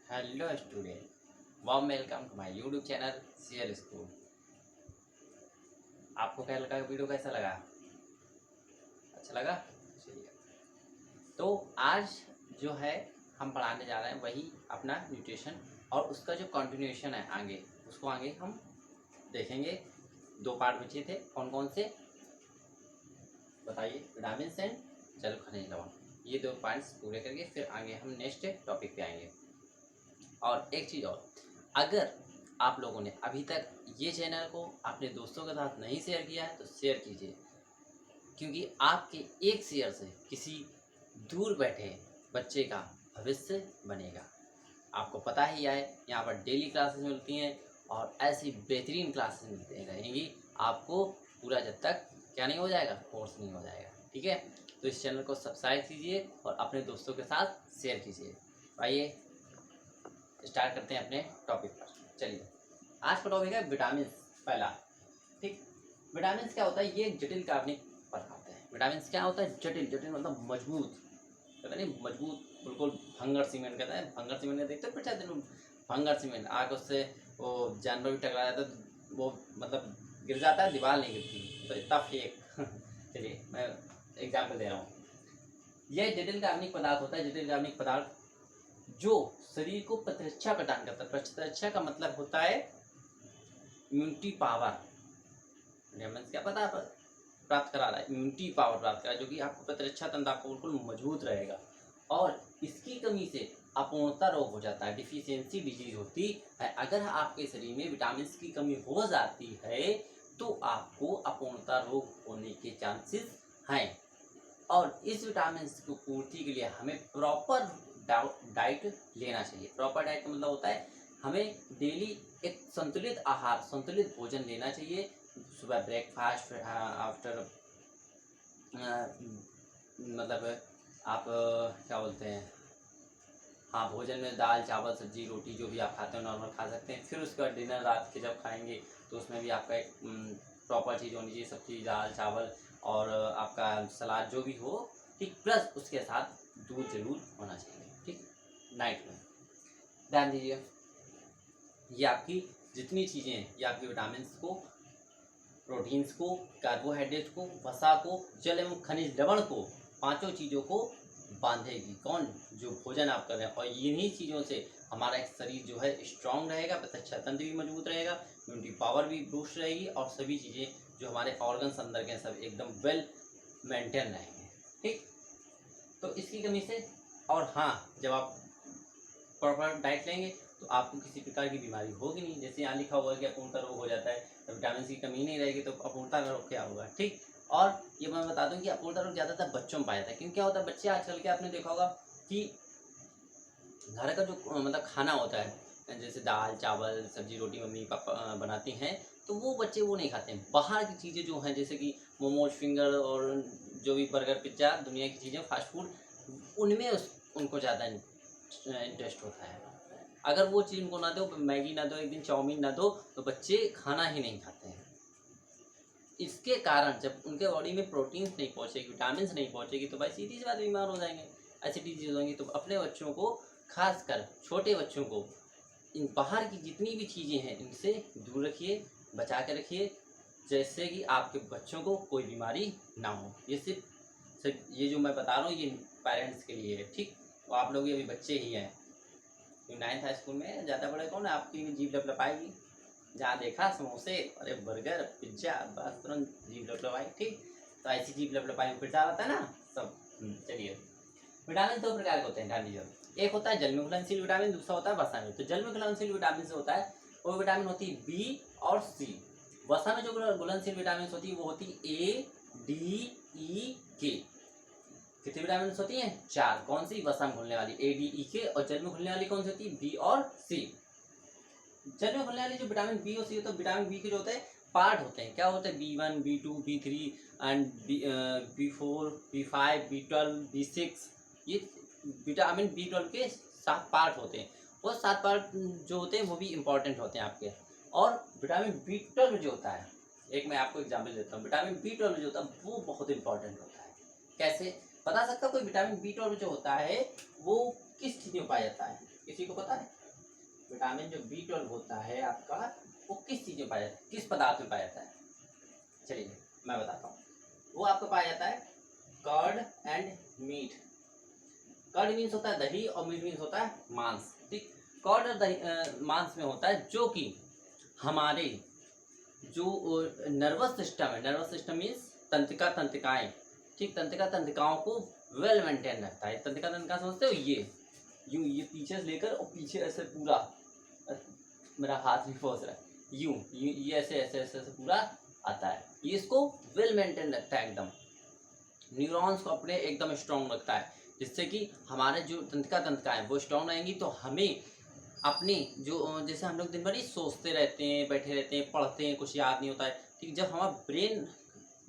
Hello student, warm welcome to my YouTube channel share school. आपको क्या लगा, video कैसा लगा? अच्छा लगा? चलिए, तो आज जो है हम पढ़ाने जा रहे हैं वही अपना न्यूट्रिशन और उसका जो कंटिन्यूएशन है आगे, उसको आगे हम देखेंगे। दो पार्ट बचे थे, कौन कौन से बताइए? विटामिन एंड जल खनिज लवण, ये दो पॉइंट्स पूरे करके फिर आगे हम नेक्स्ट टॉपिक पे आएंगे। और एक चीज़ और, अगर आप लोगों ने अभी तक ये चैनल को अपने दोस्तों के साथ नहीं शेयर किया है तो शेयर कीजिए, क्योंकि आपके एक शेयर से किसी दूर बैठे बच्चे का भविष्य बनेगा। आपको पता ही है, यहाँ पर डेली क्लासेस मिलती हैं और ऐसी बेहतरीन क्लासेस मिलती रहेंगी आपको पूरा, जब तक क्या नहीं हो जाएगा, कोर्स नहीं हो जाएगा। ठीक है, तो इस चैनल को सब्सक्राइब कीजिए और अपने दोस्तों के साथ शेयर कीजिए। आइए स्टार्ट करते हैं अपने टॉपिक पर। चलिए, आज का टॉपिक है विटामिन। पहला, ठीक, विटामिन क्या होता है? ये जटिल कार्बनिक पदार्थ है। विटामिन क्या होता है? जटिल, जटिल मतलब मजबूत, कहते नहीं मजबूत, बिल्कुल भंगर सीमेंट कहते हैं। भंगर सीमेंट का देखते पीछे दिन, भंगर सीमेंट आग उससे वो जानवर भी टकरा जाता है, वो मतलब गिर जाता है, दीवार नहीं गिरती, तो इतना फेक। चलिए मैं एग्जाम्पल दे रहा हूँ। यह जटिल कार्बनिक पदार्थ होता है। जटिल कार्बनिक पदार्थ जो शरीर को प्रतिरक्षा प्रदान करता है। प्रतिरक्षा का मतलब होता है इम्यूनिटी पावर। क्या पता है? प्राप्त करा रहा है, इम्यूनिटी पावर प्राप्त करा, जो कि आपको प्रतिरक्षा तंत्र आपको बिल्कुल मजबूत रहेगा। और इसकी कमी से अपूर्णता रोग हो जाता है, डिफिशियंसी डिजीज होती है। अगर आपके शरीर में विटामिन की कमी हो जाती है तो आपको अपूर्णता रोग होने के चांसेस हैं। और इस विटामिन की पूर्ति के लिए हमें प्रॉपर डाइट लेना चाहिए। प्रॉपर डाइट का मतलब होता है हमें डेली एक संतुलित आहार, संतुलित भोजन लेना चाहिए। सुबह ब्रेकफास्ट, आफ्टर मतलब आप क्या बोलते हैं, हाँ, भोजन में दाल चावल सब्जी रोटी जो भी आप खाते हो नॉर्मल खा सकते हैं। फिर उसके बाद डिनर रात के जब खाएंगे तो उसमें भी आपका एक प्रॉपर चीज़ होनी चाहिए, सब्जी दाल चावल और आपका सलाद जो भी हो, ठीक, प्लस उसके साथ दूध जरूर होना चाहिए। ठीक, नाइट में ध्यान दीजिए। ये आपकी जितनी चीज़ें हैं, ये आपकी विटामिन को, प्रोटीन्स को, कार्बोहाइड्रेट को, वसा को, जल एवं खनिज लवण को, पांचों चीज़ों को बांधेगी। कौन? जो भोजन आप कर रहे हैं। और इन्हीं चीज़ों से हमारा एक शरीर जो है स्ट्रांग रहेगा, प्रतिरक्षा तंत्र भी मजबूत रहेगा, इम्यूनिटी पावर भी बूस्ट रहेगी और सभी चीज़ें जो हमारे ऑर्गन्स अंदर के सब एकदम वेल मेंटेन रहेंगे। ठीक, तो इसकी कमी से, और हाँ, जब आप प्रॉपर डाइट लेंगे तो आपको किसी प्रकार की बीमारी होगी नहीं। जैसे यहाँ लिखा हुआ है कि अपूर्णता रोग हो जाता है, तो विटामिन की कमी नहीं रहेगी तो अपूर्णता रोग क्या होगा। ठीक, और ये मैं बता दूं कि अपूर्णता रोग ज़्यादातर बच्चों में पाया जाता है। क्योंकि क्या होता है, बच्चे आजकल के आपने देखा होगा कि घर का जो मतलब खाना होता है, जैसे दाल चावल सब्जी रोटी मम्मी पापा बनाती हैं, तो वो बच्चे वो नहीं खाते हैं। बाहर की चीज़ें जो हैं, जैसे कि मोमोज, फिंगर और जो भी बर्गर पिज्ज़ा दुनिया की चीज़ें फास्ट फूड, उनमें उनको ज़्यादा इंटरेस्ट होता है। अगर वो चीज़ उनको ना दो, मैगी ना दो, एक दिन चाउमीन ना दो, तो बच्चे खाना ही नहीं खाते हैं। इसके कारण जब उनके बॉडी में प्रोटीन्स नहीं पहुँचेगी, विटामिन नहीं पहुँचेगी, तो भाई सीधी सी बात बीमार हो जाएंगे, एसिडिटी हो जाएंगी। तो अपने बच्चों को, खासकर छोटे बच्चों को, इन बाहर की जितनी भी चीज़ें हैं इनसे दूर रखिए, बचा के रखिए, जैसे कि आपके बच्चों को कोई बीमारी ना हो। ये सिर्फ ये जो मैं बता रहा हूँ ये पेरेंट्स के लिए है। ठीक, तो आप लोग भी अभी बच्चे ही हैं, 9th हाई स्कूल में, ज़्यादा बड़े कौन है, आपकी भी जीभ लपलपाएगी। जहाँ देखा समोसे, अरे बर्गर पिज्जा, बस तुरंत जीभ लपलपाई। ठीक, तो ऐसी जीभ लपलपाई फिर जा रहा है ना सब। चलिए, विटामिन दो प्रकार के होते हैं, ध्यान दीजिए। एक होता है जल में घुलनशील विटामिन, दूसरा होता है वसा में। तो जल में घुलनशील विटामिन से होता है वो विटामिन होती है बी और सी। वसा में जो घुलनशील विटामिन होती है वो होती है ए डी ई के। कितनी विटामिन होती हैं? 4। कौन सी? वसा में घुलने वाली ए डी ई के। और जल में घुलने वाली कौन सी होती है? बी और सी। जल में घुलने वाली जो विटामिन बी और सी होता है, विटामिन बी के जो होते हैं पार्ट होते हैं, क्या होते हैं? B1 B2 B3 and B4 B5 B12 B6। ये विटामिन B12 के 7 पार्ट होते हैं। वो 7 पार्ट जो होते हैं वो भी इम्पोर्टेंट होते हैं आपके। और विटामिन B12 जो होता है, एक मैं आपको एग्जाम्पल देता हूँ, विटामिन B12 जो होता है वो बहुत इंपॉर्टेंट होता है। कैसे बता सकता कोई? विटामिन B12 जो होता है वो किस चीज़ में पाया जाता है? किसी को पता है? विटामिन जो B12 होता है आपका, वो किस चीज़ में पाया जाता है, किस पदार्थ में पाया जाता है? चलिए मैं बताता हूँ। वो आपको पाया जाता है curd and meat. Curd means होता है दही और मीट मीन्स होता है मांस। ठीक, कर्ड और दही मांस में होता है, जो कि हमारे जो नर्वस सिस्टम है, नर्वस सिस्टम मीन्स तंत्रिका तंत्रिकाएं, ठीक, तंत्रिका तंत्रिकाओं को वेल मेंटेन रखता है। तंत्रिका तंत्रिका समझते हो, ये पीछे से लेकर और पीछे ऐसे पूरा, मेरा हाथ भी फंस रहा है, ये ऐसे ऐसे ऐसे ऐसे पूरा आता है। ये इसको वेल मेंटेन रखता है एकदम, न्यूरॉन्स को अपने एकदम स्ट्रॉन्ग रखता है, जिससे कि हमारे जो तंत्रिका तंत्रिकाएं वो स्ट्रॉन्ग रहेंगी, तो हमें अपने जो, जैसे हम लोग दिन भर ही सोचते रहते हैं, बैठे रहते हैं, पढ़ते हैं, कुछ याद नहीं होता है, ठीक, जब हमारा ब्रेन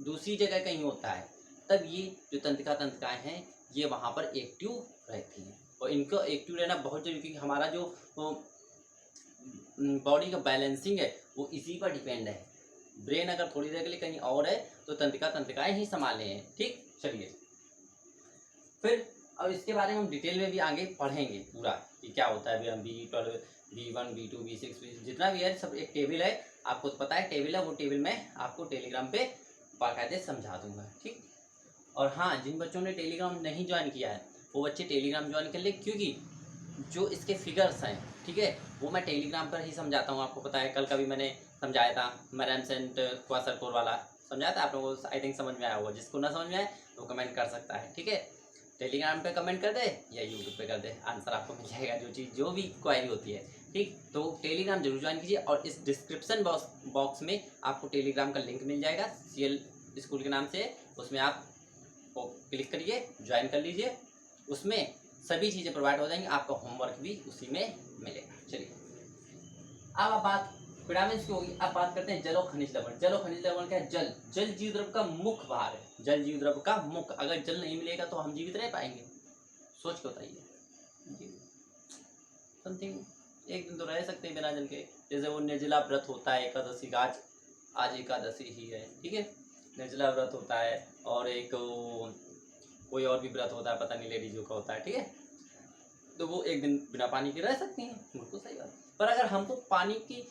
दूसरी जगह कहीं होता है, तब ये जो तंत्रिका तंत्रिकाएं हैं ये वहाँ पर एक्टिव रहती हैं। और इनको एक्टिव रहना बहुत जरूरी, क्योंकि हमारा जो बॉडी का बैलेंसिंग है वो इसी पर डिपेंड है। ब्रेन अगर थोड़ी देर के लिए कहीं और है तो तंत्रिका तंत्रिकाएं ही संभाले हैं। ठीक, चलिए फिर अब इसके बारे में हम डिटेल में भी आगे पढ़ेंगे पूरा कि क्या होता है। B12, B1, B2, B6, जितना भी है सब एक टेबल है, आपको तो पता है टेबल है, वो टेबल मैं आपको टेलीग्राम पे बाकायदे समझा दूंगा। ठीक, और हाँ, जिन बच्चों ने टेलीग्राम नहीं ज्वाइन किया है वो बच्चे टेलीग्राम ज्वाइन कर ले, क्योंकि जो इसके फिगर्स हैं, ठीक है, वो मैं टेलीग्राम पर ही समझाता हूँ। आपको पता है कल का भी मैंने समझाया था, मैरमसेंट क्वासरकोर वाला समझाया था आप लोगों को, आई थिंक समझ में आया होगा। जिसको ना समझ में आए वो कमेंट कर सकता है। ठीक है, टेलीग्राम पे कमेंट कर दे या यूट्यूब पे कर दे, आंसर आपको मिल जाएगा, जो भी क्वायरी होती है। ठीक, तो टेलीग्राम जरूर ज्वाइन कीजिए, और इस डिस्क्रिप्शन बॉक्स में आपको टेलीग्राम का लिंक मिल जाएगा, CL स्कूल के नाम से। उसमें आप क्लिक करिए, ज्वाइन कर लीजिए, उसमें सभी चीज़ें प्रोवाइड हो जाएंगी, आपका होमवर्क भी उसी में मिलेगा। चलिए अब आप बात विटामिन की होगी। अब बात करते हैं जल और खनिज लवण। जल और खनिज लवण क्या है? जल जीव द्रव का मुख्य भार है, जल जीव द्रव का मुख्य। अगर जल नहीं मिलेगा तो हम जीवित रह पाएंगे? सोच के बताइए, समथिंग एक दिन तो रह सकते हैं बिना जल के। जैसे वो निर्जला व्रत होता है एकादशी का, आज एकादशी ही है, ठीक है, निर्जला व्रत होता है, और एक कोई और भी व्रत होता है, पता नहीं लेडीजों का होता है, ठीक है, तो वो एक दिन बिना पानी के रह सकती हैं, बिल्कुल सही बात। पर अगर हमको पानी की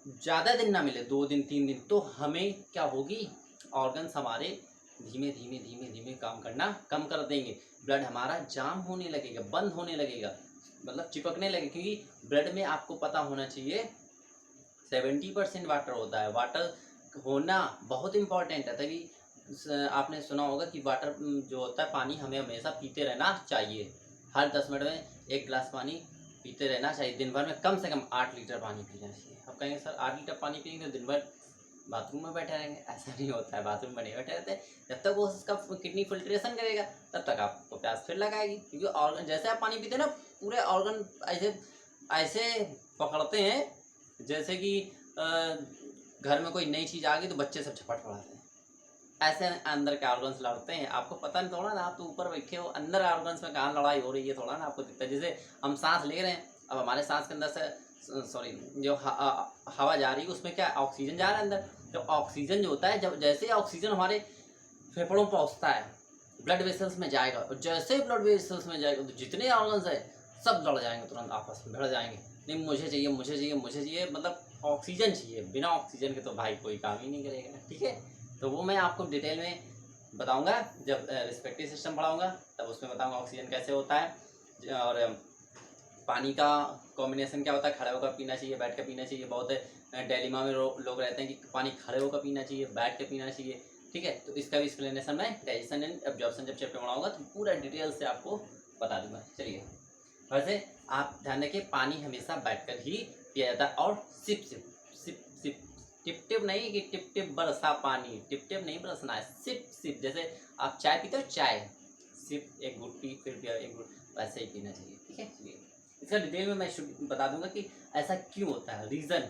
ज़्यादा दिन ना मिले, 2 दिन 3 दिन, तो हमें क्या होगी, ऑर्गन्स हमारे धीमे धीमे धीमे धीमे काम करना कम कर देंगे, ब्लड हमारा जाम होने लगेगा, बंद होने लगेगा, मतलब चिपकने लगे। क्योंकि ब्लड में आपको पता होना चाहिए 70% वाटर होता है। वाटर होना बहुत इम्पॉर्टेंट है, तभी आपने सुना होगा कि वाटर जो होता है, पानी हमें हमेशा पीते रहना चाहिए। हर 10 मिनट में 1 गिलास पानी पीते रहना चाहिए। दिन भर में कम से कम 8 लीटर पानी पीना चाहिए। अब कहेंगे सर 8 लीटर पानी पियेंगे तो दिन भर बाथरूम में बैठे रहेंगे, ऐसा नहीं होता है, बाथरूम में नहीं बैठे रहते। जब तक वो उसका किडनी फिल्ट्रेशन करेगा तब तक आपको प्यास फिर लगाएगी, क्योंकि ऑर्गन जैसे आप पानी पीते हैं ना, पूरे ऑर्गन ऐसे ऐसे पकड़ते हैं जैसे कि घर में कोई नई चीज़ आ गई तो बच्चे सब झपट पड़ाते हैं, ऐसे अंदर के ऑर्गन्स लड़ते हैं। आपको पता नहीं थोड़ा ना, आप तो ऊपर बैठे हो, अंदर ऑर्गन्स में कहाँ लड़ाई हो रही है थोड़ा ना आपको दिखता है। जैसे हम सांस ले रहे हैं, अब हमारे सांस के अंदर से सॉरी जो हवा जा रही है उसमें क्या ऑक्सीजन जा रहा है अंदर। तो ऑक्सीजन जो होता है, जब जैसे ऑक्सीजन हमारे फेफड़ों पर पहुँचता है, ब्लड वेसल्स में जाएगा, और जैसे ही ब्लड वेसल्स में जाएगा तो जितने ऑर्गन्स है सब लड़ जाएंगे, तुरंत आपस में भिड़ जाएंगे, नहीं मुझे चाहिए मुझे चाहिए मुझे चाहिए, मतलब ऑक्सीजन चाहिए। बिना ऑक्सीजन के तो भाई कोई काम ही नहीं करेगा। ठीक है, तो वो मैं आपको डिटेल में बताऊंगा जब रिस्पेक्टिव सिस्टम पढ़ाऊंगा, तब उसमें बताऊंगा ऑक्सीजन कैसे होता है, और पानी का कॉम्बिनेशन क्या होता है, खड़े होकर पीना चाहिए, बैठ कर पीना चाहिए। बहुत डेलिमा में लोग रहते हैं कि पानी खड़े होकर पीना चाहिए, बैठ कर पीना चाहिए। ठीक है, तो इसका भी एक्सप्लेनेशन मैं डाइजेशन एंड एब्जॉर्प्शन जब चैप्टर पढ़ाऊंगा तो पूरा डिटेल से आपको बता दूंगा। चलिए, वैसे आप ध्यान रखिए, पानी हमेशा बैठकर ही पिया जाता है, और sip sip sip sip, tip tip नहीं कि टिप टिप बरसा पानी, टिप टिप नहीं बरसना है, सिप सिप। जैसे आप चाय पीते हो, चाय सिप, एक घुट पी फिर पिया एक घुट, वैसे ही पीना चाहिए। ठीक है, चलिए इसका डिटेल में मैं बता दूंगा कि ऐसा क्यों होता है, रीज़न।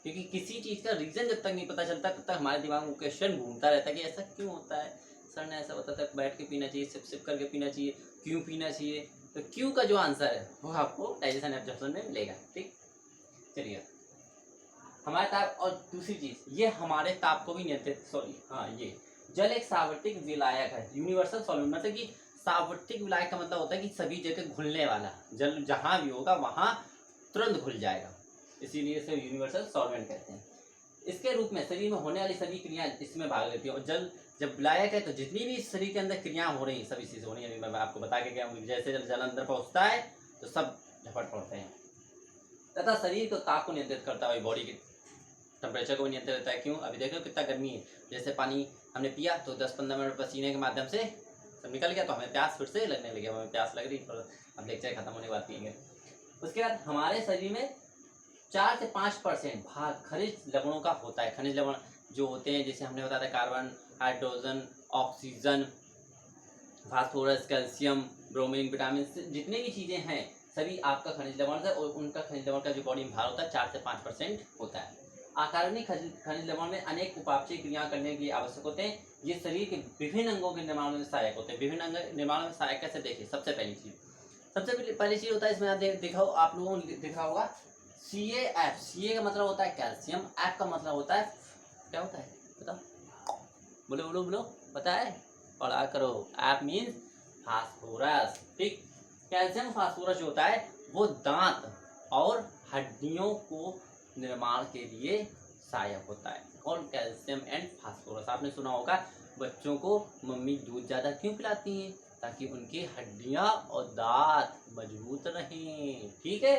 क्योंकि किसी चीज़ का रीज़न जब तक नहीं पता चलता तब तक हमारे दिमाग में क्वेश्चन घूमता रहता है कि ऐसा क्यों होता है, सर ने ऐसा बताया था बैठ के पीना चाहिए, सिप सिप करके पीना चाहिए, क्यों पीना चाहिए। तो क्यों का जो आंसर है वो आपको डाइजेशन एब्जॉर्प्शन में मिलेगा। ठीक, चलिए हमारे ताप, और दूसरी चीज़ ये हमारे ताप को भी नियंत्रित, सॉरी हाँ, ये जल एक सार्वत्रिक विलायक है, यूनिवर्सल सॉल्वेंट, मतलब कि सार्वत्रिक विलायक का मतलब होता है कि सभी जगह घुलने वाला, जल जहाँ भी होगा वहाँ तुरंत घुल जाएगा, इसीलिए इसे यूनिवर्सल सॉल्वेंट कहते हैं। इसके रूप में शरीर में होने वाली सभी क्रियाएं इसमें भाग लेती हैं। और जल जब विलायक है तो जितनी भी शरीर के अंदर क्रियाएं हो रही हैं सब इसी से हो रही हैं। मैं आपको बता के गया हूँ, जैसे जब जल अंदर पहुँचता है तो सब झपट पड़ते हैं, तथा शरीर को ताप को नियंत्रित करता है, बॉडी के टेम्परेचर को नियंत्रित करता है। क्यों? अभी देखो कितना गर्मी है, जैसे पानी हमने पिया तो 10-15 मिनट पसीने के माध्यम से सब निकल गया, तो हमें प्यास फिर से लगने लगी, हमें प्यास लग रही, पर अब लेक्चर खत्म होने के बाद पिएंगे। उसके बाद हमारे शरीर में 4 से 5% भाग खनिज लवणों का होता है। खनिज लवण जो होते हैं, जैसे हमने बताया था, carbon, hydrogen, oxygen, phosphorus, calcium, bromine, vitamin, जितने भी चीज़ें हैं सभी आपका खनिज लवण है। और उनका खनिज लवण का जो बॉडी में भार होता है 4 से 5% होता है। अकार्बनिक खनिज लवण में अनेक उपापचय क्रिया करने के लिए आवश्यक होते हैं। ये शरीर के विभिन्न अंगों के निर्माण में सहायक होते हैं। विभिन्न अंग निर्माण में सहायक कैसे? देखिए, सबसे पहली चीज होता है इसमें दिखाओ, आप लोगों को दिखा होगा CaF। Ca का मतलब होता है कैल्शियम, F का मतलब होता है, क्या होता है बताओ, बोलो पता है, पढ़ा करो। F मीन्स फास्फोरस, ठीक। कैल्शियम फास्फोरस जो होता है वो दांत और हड्डियों को निर्माण के लिए सहायक होता है। और कैल्शियम एंड फास्फोरस, आपने सुना होगा बच्चों को मम्मी दूध ज़्यादा क्यों पिलाती हैं? ताकि उनकी हड्डियां और दांत मजबूत रहें, ठीक है।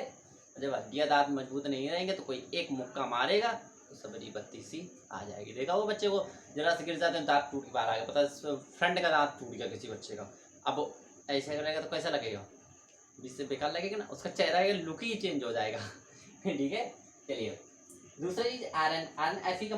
जब हड्डियां दांत मजबूत नहीं रहेंगे तो कोई एक मुक्का मारेगा तो सबरी बत्ती सी आ जाएगी। देखा वो बच्चे को जरा से गिर जाते हैं दांत टूट के बाहर आ गया, पता फ्रंट का दांत टूट गया किसी बच्चे का। अब ऐसा करेगा तो कैसा लगेगा? जिससे बेकार लगेगा ना, उसका चेहरा का लुक ही चेंज हो जाएगा ठीक है। चलिए दूसरी चीज आयरन। आयरन Fe का